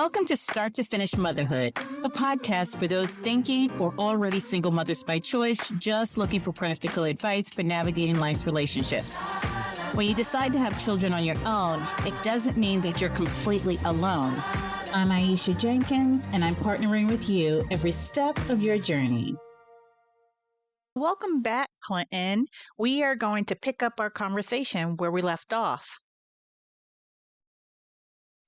Welcome to Start to Finish Motherhood, a podcast for those thinking or already single mothers by choice, just looking for practical advice for navigating life's relationships. When you decide to have children on your own, it doesn't mean that you're completely alone. I'm Aisha Jenkins, and I'm partnering with you every step of your journey. Welcome back, Clinton. We are going to pick up our conversation where we left off.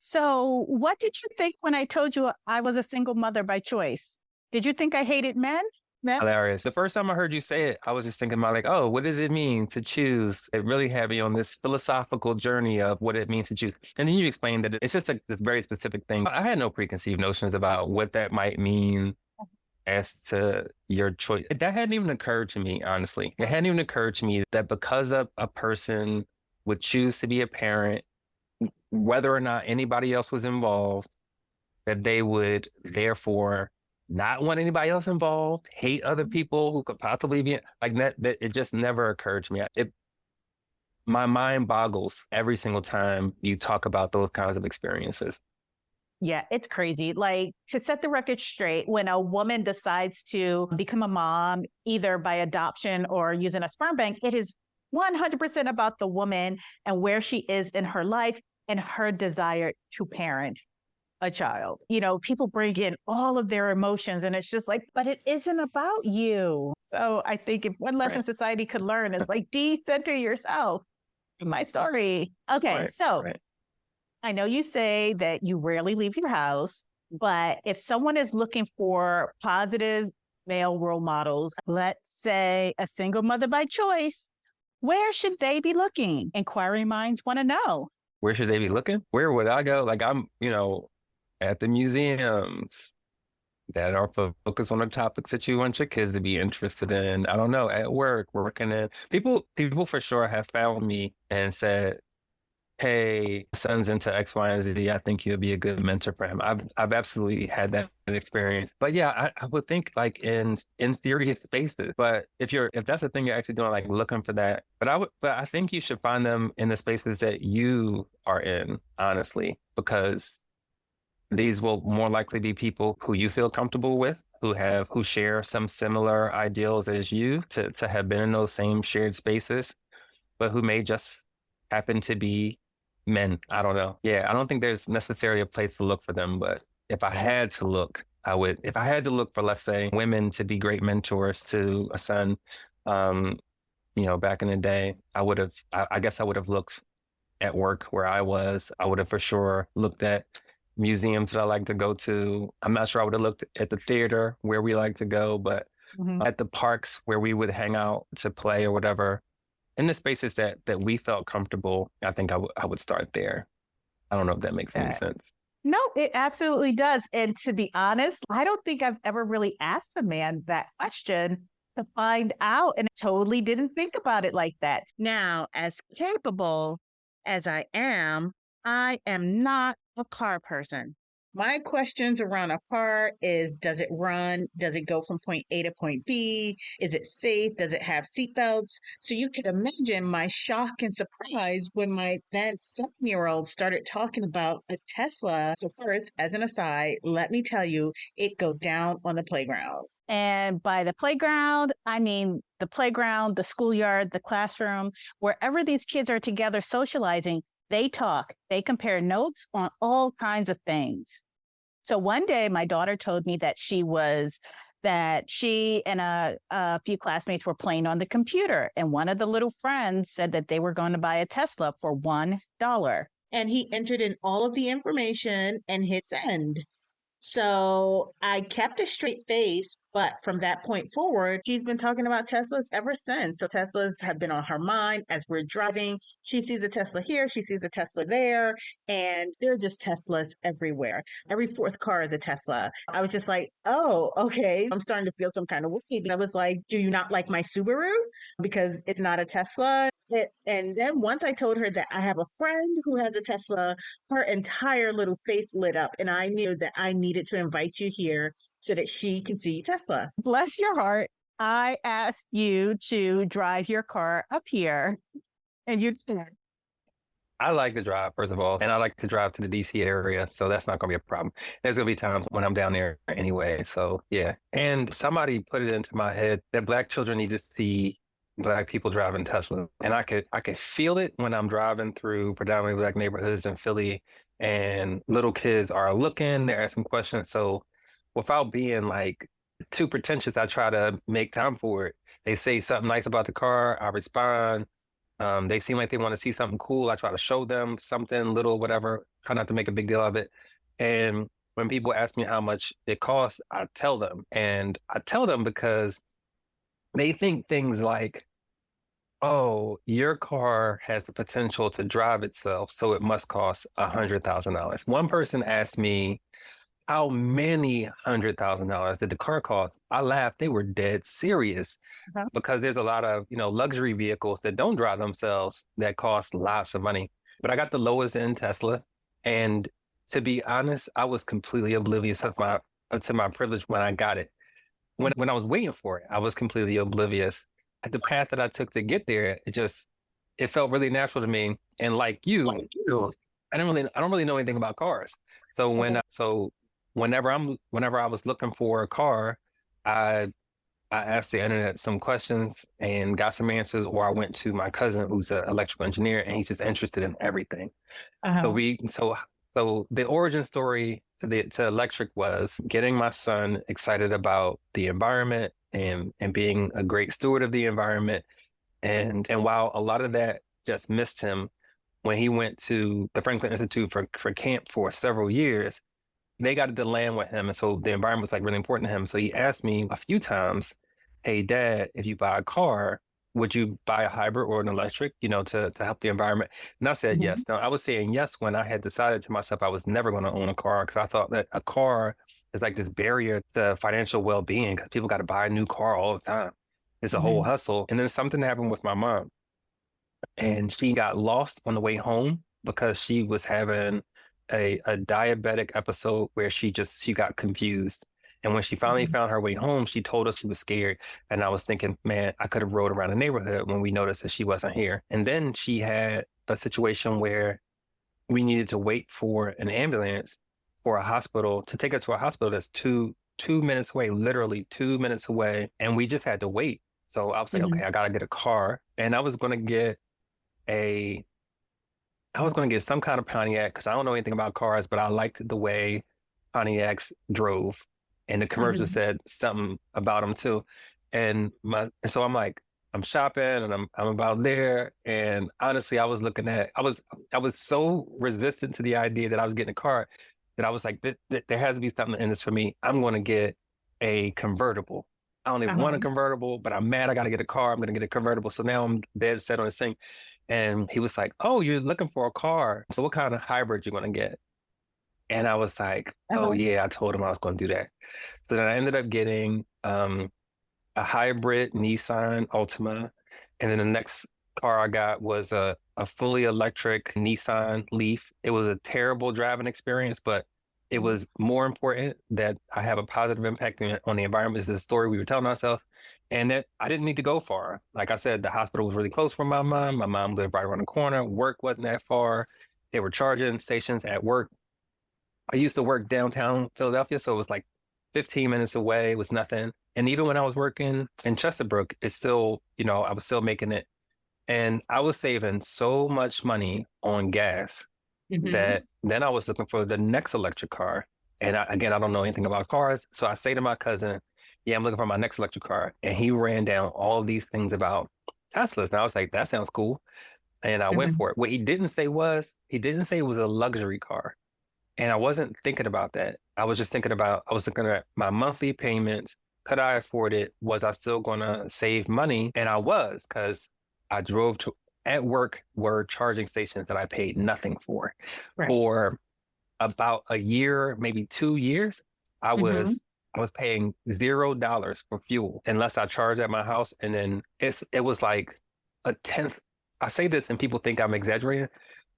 So, what did you think when I told you I was a single mother by choice? Did you think I hated men? Hilarious. The first time I heard you say it, I was just thinking about oh, what does it mean to choose? It really had me on this philosophical journey of what it means to choose. And then you explained that it's just this very specific thing. I had no preconceived notions about what that might mean as to your choice. That hadn't even occurred to me, honestly. It hadn't even occurred to me that because a person would choose to be a parent, whether or not anybody else was involved, that they would therefore not want anybody else involved, hate other people who could possibly be like that. That it just never occurred to me. My mind boggles every single time you talk about those kinds of experiences. Yeah, it's crazy. Like, to set the record straight, when a woman decides to become a mom, either by adoption or using a sperm bank, it is 100% about the woman and where she is in her life and her desire to parent a child. You know, people bring in all of their emotions and it's just like, but it isn't about you. So I think if one lesson society could learn is decenter yourself. My story. Okay, I know you say that you rarely leave your house, but if someone is looking for positive male role models, let's say a single mother by choice, where should they be looking? Inquiring minds want to know. Where should they be looking? Where would I go? I'm, at the museums that are focused on the topics that you want your kids to be interested in. I don't know, at work, working in. People for sure have found me and said, hey, son's into X, Y, and Z. I think you'll be a good mentor for him. I've absolutely had that experience. But yeah, I would think in serious spaces. But if that's the thing you're actually doing, looking for that. But I think you should find them in the spaces that you are in, honestly, because these will more likely be people who you feel comfortable with, who share some similar ideals as you, to have been in those same shared spaces, but who may just happen to be men. I don't know. Yeah, I don't think there's necessarily a place to look for them, but if I had to look, I would. If I had to look for, let's say, women to be great mentors to a son, back in the day, I guess I would have looked at work where I was. I would have for sure looked at museums that I like to go to. I'm not sure I would have looked at the theater where we like to go, but at the parks where we would hang out to play or whatever. In the spaces that we felt comfortable, I think I would start there. I don't know if that makes any sense. No, it absolutely does. And to be honest, I don't think I've ever really asked a man that question to find out, and totally didn't think about it like that. Now, as capable as I am not a car person. My questions around a car is, does it run? Does it go from point A to point B? Is it safe? Does it have seatbelts? So you can imagine my shock and surprise when my then 7-year-old started talking about a Tesla. So first, as an aside, let me tell you, it goes down on the playground. And by the playground, I mean the playground, the schoolyard, the classroom, wherever these kids are together socializing. They talk, they compare notes on all kinds of things. So one day my daughter told me that she and a few classmates were playing on the computer. And one of the little friends said that they were going to buy a Tesla for $1. And he entered in all of the information and hit send. So I kept a straight face, but from that point forward, she's been talking about Teslas ever since. So Teslas have been on her mind as we're driving. She sees a Tesla here, she sees a Tesla there, and they're just Teslas everywhere. Every fourth car is a Tesla. I was just like, oh, okay. I'm starting to feel some kind of way. I was like, do you not like my Subaru? Because it's not a Tesla. And then once I told her that I have a friend who has a Tesla, her entire little face lit up. And I knew that I needed to invite you here so that she can see Tesla. Bless your heart. I asked you to drive your car up here and you did. I like to drive, first of all, and I like to drive to the DC area, so that's not going to be a problem. There's going to be times when I'm down there anyway, so yeah. And somebody put it into my head that Black children need to see Black people driving Tesla, and I could feel it when I'm driving through predominantly Black neighborhoods in Philly, and little kids are looking, they're asking questions. So without being like too pretentious, I try to make time for it. They say something nice about the car, I respond. They seem like they want to see something cool. I try to show them something little, whatever. Try not to make a big deal of it. And when people ask me how much it costs, I tell them. And I tell them because they think things like, oh, your car has the potential to drive itself, so it must cost $100,000. One person asked me, how many $100,000 did the car cost? I laughed. They were dead serious because there's a lot of, luxury vehicles that don't drive themselves that cost lots of money. But I got the lowest end Tesla. And to be honest, I was completely oblivious of to my privilege when I got it. When I was waiting for it, I was completely oblivious. The path that I took to get there, it felt really natural to me. And like you, I don't really know anything about cars. So whenever I was looking for a car, I asked the internet some questions and got some answers, or I went to my cousin who's an electrical engineer and he's just interested in everything. So the origin story to electric was getting my son excited about the environment and being a great steward of the environment. And while a lot of that just missed him when he went to the Franklin Institute for camp for several years, they got to land with him. And so the environment was like really important to him. So he asked me a few times, hey, Dad, if you buy a car, would you buy a hybrid or an electric, to help the environment? And I said yes. Now, I was saying yes when I had decided to myself I was never going to own a car because I thought that a car is like this barrier to financial well-being because people got to buy a new car all the time. It's a whole hustle. And then something happened with my mom. And she got lost on the way home because she was having a diabetic episode where she got confused. And when she finally found her way home, she told us she was scared. And I was thinking, man, I could have rode around the neighborhood when we noticed that she wasn't here. And then she had a situation where we needed to wait for an ambulance for a hospital to take her to a hospital that's two minutes away, literally 2 minutes away. And we just had to wait. So I was like, okay, I got to get a car. And I was going to get some kind of Pontiac because I don't know anything about cars, but I liked the way Pontiacs drove. And the commercial said something about them too. And so I'm like, I'm shopping and I'm about there. And honestly, I was so resistant to the idea that I was getting a car that I was like, there has to be something in this for me. I'm going to get a convertible. I don't even want a convertible, but I'm mad I got to get a car. I'm going to get a convertible. So now I'm dead set on this thing. And he was like, oh, you're looking for a car. So what kind of hybrid you going to get? And I was like, oh, yeah, I told him I was going to do that. So then I ended up getting a hybrid Nissan Altima. And then the next car I got was a fully electric Nissan Leaf. It was a terrible driving experience, but it was more important that I have a positive impact on the environment. Is the story we were telling ourselves. And that I didn't need to go far. Like I said, the hospital was really close for my mom. My mom lived right around the corner. Work wasn't that far. There were charging stations at work. I used to work downtown Philadelphia, so it was like 15 minutes away. It was nothing. And even when I was working in Chesterbrook, it's still, I was still making it. And I was saving so much money on gas that then I was looking for the next electric car. And I don't know anything about cars. So I say to my cousin, yeah, I'm looking for my next electric car. And he ran down all of these things about Teslas. And I was like, that sounds cool. And I went for it. What he didn't say it was a luxury car. And I wasn't thinking about that. I was looking at my monthly payments. Could I afford it? Was I still going to save money? And I was, because I drove to, at work were charging stations that I paid nothing for. Right. For about a year, maybe 2 years, I was paying $0 for fuel unless I charged at my house. And then it was like a tenth. I say this and people think I'm exaggerating,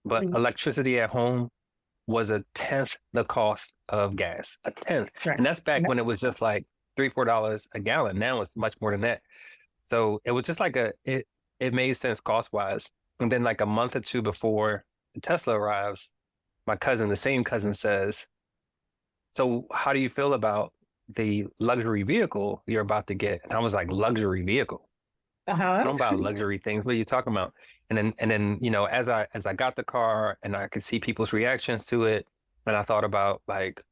but electricity at home was a tenth the cost of gas, a tenth. Right. And that's back when it was just like $3-4 a gallon. Now it's much more than that. So it was just like it made sense cost wise. And then like a month or two before the Tesla arrives, my cousin, the same cousin says, so how do you feel about the luxury vehicle you're about to get? And I was like, luxury vehicle? I Uh-huh. don't buy luxury things. What are you talking about? And then, as I got the car and I could see people's reactions to it, and I thought about like,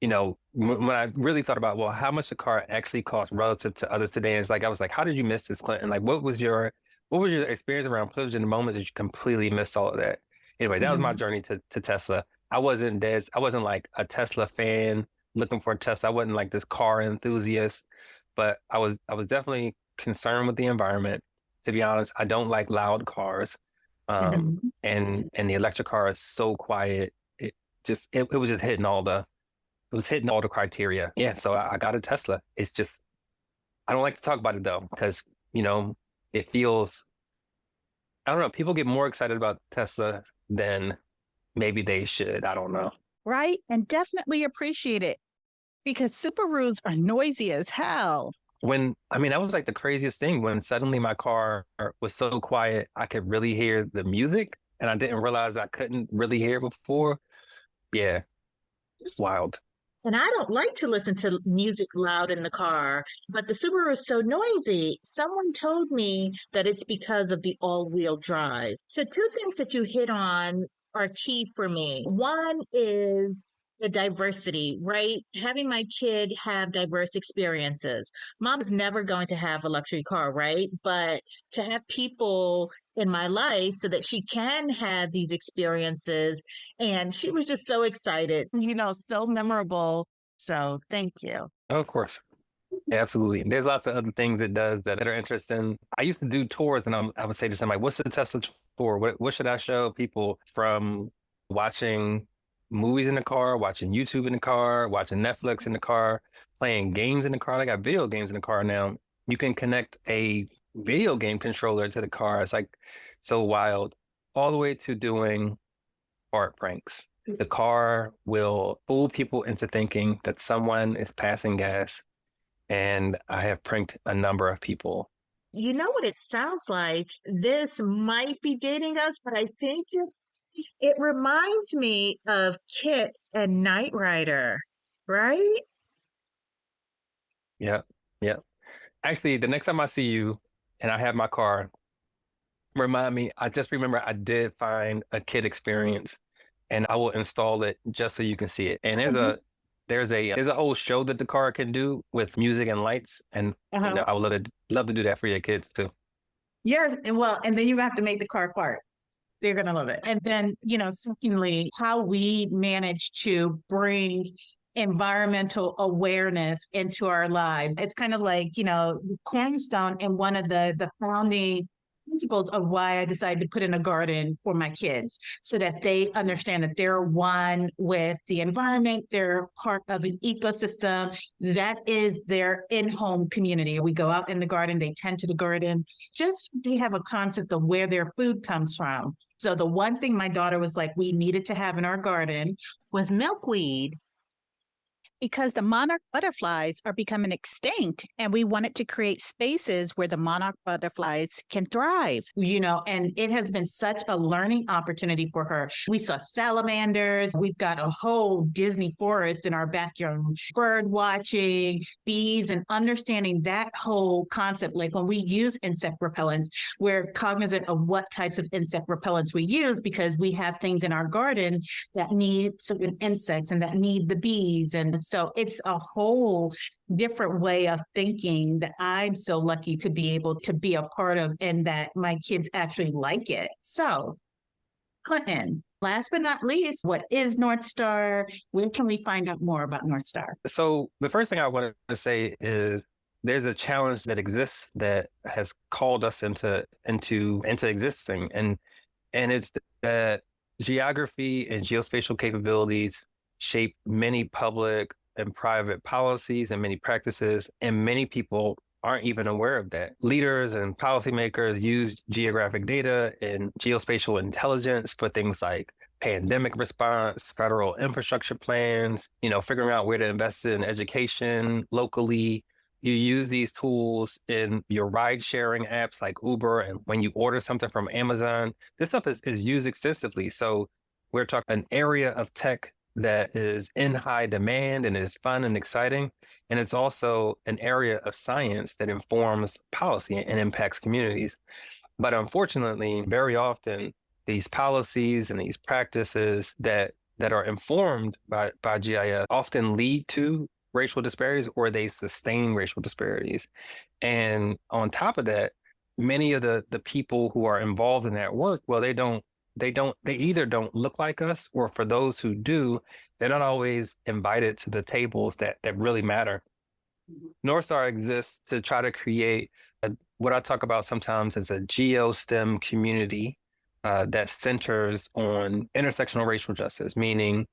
when I really thought about, well, how much the car actually costs relative to others today. And it's like, I was like, how did you miss this, Clinton? Like, what was your experience around privilege in the moment that you completely missed all of that? Anyway, that was my Mhm. journey to Tesla. I wasn't like a Tesla fan looking for a Tesla. I wasn't like this car enthusiast, but I was definitely concerned with the environment. To be honest, I don't like loud cars. Mhm. And the electric car is so quiet. It was just hitting all the criteria. Yeah, so I got a Tesla. It's just I don't like to talk about it though, because it feels I don't know, people get more excited about Tesla than maybe they should. I don't know. Right? And definitely appreciate it because Subarus are noisy as hell. That was like the craziest thing when suddenly my car was so quiet I could really hear the music and I didn't realize I couldn't really hear it before. Yeah, it's wild. And I don't like to listen to music loud in the car, but the Subaru is so noisy. Someone told me that it's because of the all-wheel drive. So two things that you hit on are key for me. One is the diversity, right? Having my kid have diverse experiences. Mom is never going to have a luxury car, right? But to have people in my life so that she can have these experiences. And she was just so excited. So memorable. So thank you. Oh, of course. Absolutely. There's lots of other things it does that are interesting. I used to do tours and I would say to somebody, what's the Tesla tour? What should I show people from watching movies in the car, watching YouTube in the car, watching Netflix in the car, playing games in the car? I got video games in the car now. You can connect a video game controller to the car. It's like so wild, all the way to doing art pranks. The car will fool people into thinking that someone is passing gas, and I have pranked a number of people. You know what it sounds like? This might be dating us, but I think it reminds me of Kit and Knight Rider, right? Yeah, yeah. Actually, the next time I see you and I have my car, remind me. I just remember I did find a kid experience, and I will install it just so you can see it. And Mhm. there's a whole show that the car can do with music and lights, and Uh-huh. I would love to do that for your kids too. Yes, and then you have to make the car quiet. They're going to love it. And then, secondly, how we manage to bring environmental awareness into our lives. It's kind of like, the cornerstone and one of the founding principles of why I decided to put in a garden for my kids so that they understand that they're one with the environment, they're part of an ecosystem that is their in-home community. We go out in the garden, they tend to the garden, just they have a concept of where their food comes from. So the one thing my daughter was like, we needed to have in our garden Was milkweed. because the monarch butterflies are becoming extinct and we wanted to create spaces where the monarch butterflies can thrive, and it has been such a learning opportunity for her. We saw salamanders. We've got a whole Disney forest in our backyard, bird watching, bees, and understanding that whole concept. Like when we use insect repellents, we're cognizant of what types of insect repellents we use because we have things in our garden that need certain insects and that need the bees. And so it's a whole different way of thinking that I'm so lucky to be able to be a part of and that my kids actually like it. So, Clinton, last but not least, what is North Star? Where can we find out more about North Star? So the first thing I wanted to say is there's a challenge that exists that has called us into existing, and it's that geography and geospatial capabilities shape many public and private policies and many practices, and many people aren't even aware of that. Leaders and policymakers use geographic data and geospatial intelligence for things like pandemic response, federal infrastructure plans, figuring out where to invest in education locally, You use these tools in your ride sharing apps like Uber, and when you order something from Amazon, this stuff is used extensively. So we're talking an area of tech that is in high demand and is fun and exciting. And it's also an area of science that informs policy and impacts communities. But unfortunately, very often, these policies and these practices that are informed by GIS often lead to racial disparities, or they sustain racial disparities. And on top of that, many of the people who are involved in that work, well, they either don't look like us, or for those who do, they're not always invited to the tables that really matter. North Star exists to try to create what I talk about sometimes as a geo-STEM community that centers on intersectional racial justice, meaning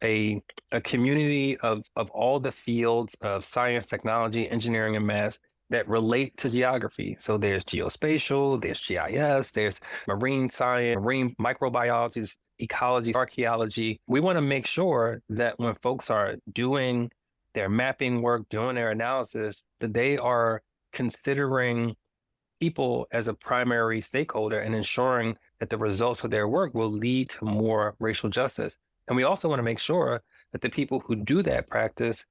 a community of all the fields of science, technology, engineering, and math that relate to geography. So there's geospatial, there's GIS, there's marine science, marine microbiology, ecology, archaeology. We want to make sure that when folks are doing their mapping work, doing their analysis, that they are considering people as a primary stakeholder and ensuring that the results of their work will lead to more racial justice. And we also want to make sure that the people who do that practice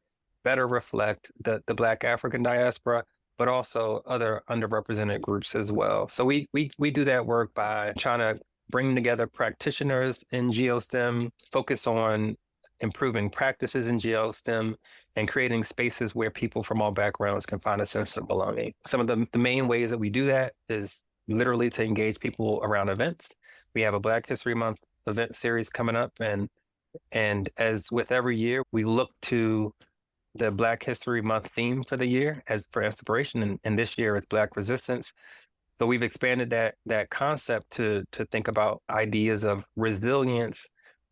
better reflect the Black African diaspora, but also other underrepresented groups as well. So we do that work by trying to bring together practitioners in GeoSTEM, focus on improving practices in GeoSTEM, and creating spaces where people from all backgrounds can find a sense of belonging. Some of the main ways that we do that is literally to engage people around events. We have a Black History Month event series coming up, and as with every year, we look to the Black History Month theme for the year as for inspiration, and this year it's Black resistance. So we've expanded that concept to think about ideas of resilience,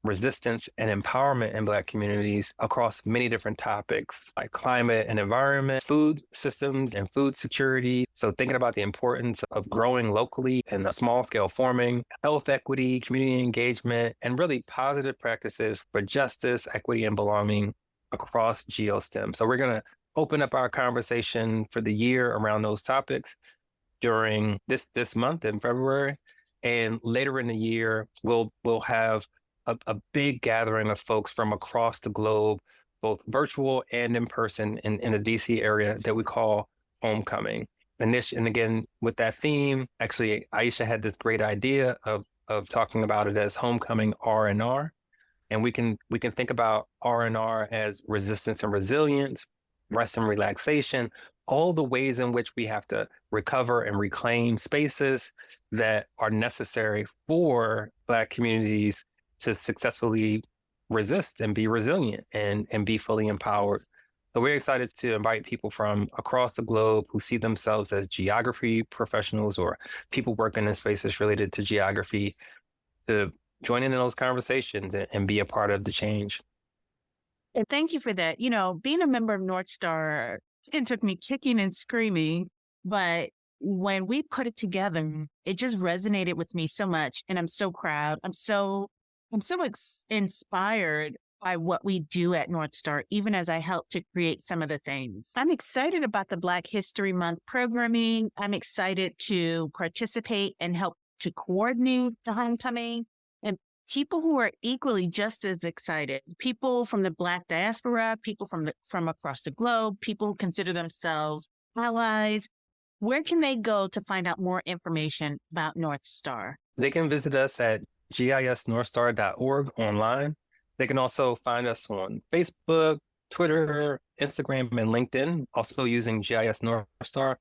resistance, and empowerment in Black communities across many different topics like climate and environment, food systems and food security. So thinking about the importance of growing locally and a small scale farming, health equity, community engagement, and really positive practices for justice, equity, and belonging across GeoSTEM. So we're going to open up our conversation for the year around those topics during this month in February. And later in the year, we'll have a big gathering of folks from across the globe, both virtual and in person in the DC area that we call Homecoming. And again, with that theme, actually, Aisha had this great idea of talking about it as Homecoming R&R. And we can think about R&R as resistance and resilience, rest and relaxation, all the ways in which we have to recover and reclaim spaces that are necessary for Black communities to successfully resist and be resilient and be fully empowered. So we're excited to invite people from across the globe who see themselves as geography professionals or people working in spaces related to geography to join in those conversations and be a part of the change. And thank you for that. You know, being a member of North Star, it took me kicking and screaming, but when we put it together, it just resonated with me so much. And I'm so proud. I'm so inspired by what we do at North Star, even as I help to create some of the things. I'm excited about the Black History Month programming. I'm excited to participate and help to coordinate the homecoming. And people who are equally just as excited, people from the Black diaspora, people from across the globe, people who consider themselves allies, where can they go to find out more information about North Star? They can visit us at gisnorthstar.org online. They can also find us on Facebook, Twitter, Instagram, and LinkedIn, also using GIS North Star.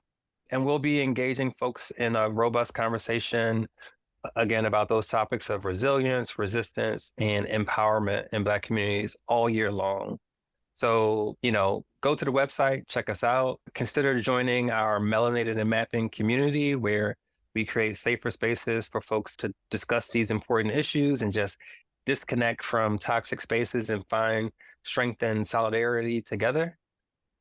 And we'll be engaging folks in a robust conversation, again, about those topics of resilience, resistance, and empowerment in Black communities all year long. So, go to the website, check us out. Consider joining our Melanated and Mapping community, where we create safer spaces for folks to discuss these important issues and just disconnect from toxic spaces and find strength and solidarity together.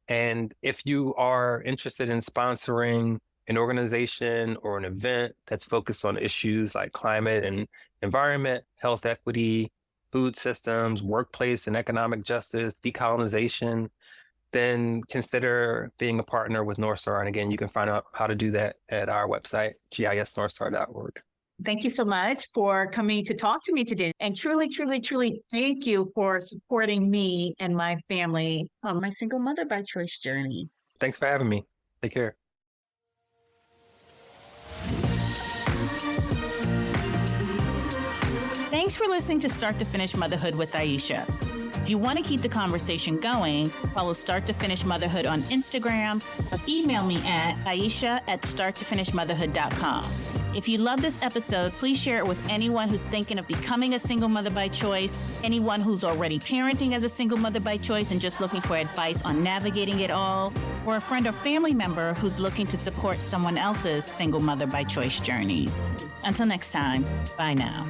And if you are interested in sponsoring an organization or an event that's focused on issues like climate and environment, health equity, food systems, workplace and economic justice, decolonization, then consider being a partner with North Star. And again, you can find out how to do that at our website, gisnorthstar.org. Thank you so much for coming to talk to me today. And truly, truly, truly, thank you for supporting me and my family on my single mother by choice journey. Thanks for having me. Take care. Thanks for listening to Start to Finish Motherhood with Aisha. If you want to keep the conversation going, follow Start to Finish Motherhood on Instagram or email me at aisha@starttofinishmotherhood.com. If you love this episode, please share it with anyone who's thinking of becoming a single mother by choice, anyone who's already parenting as a single mother by choice and just looking for advice on navigating it all, or a friend or family member who's looking to support someone else's single mother by choice journey. Until next time, bye now.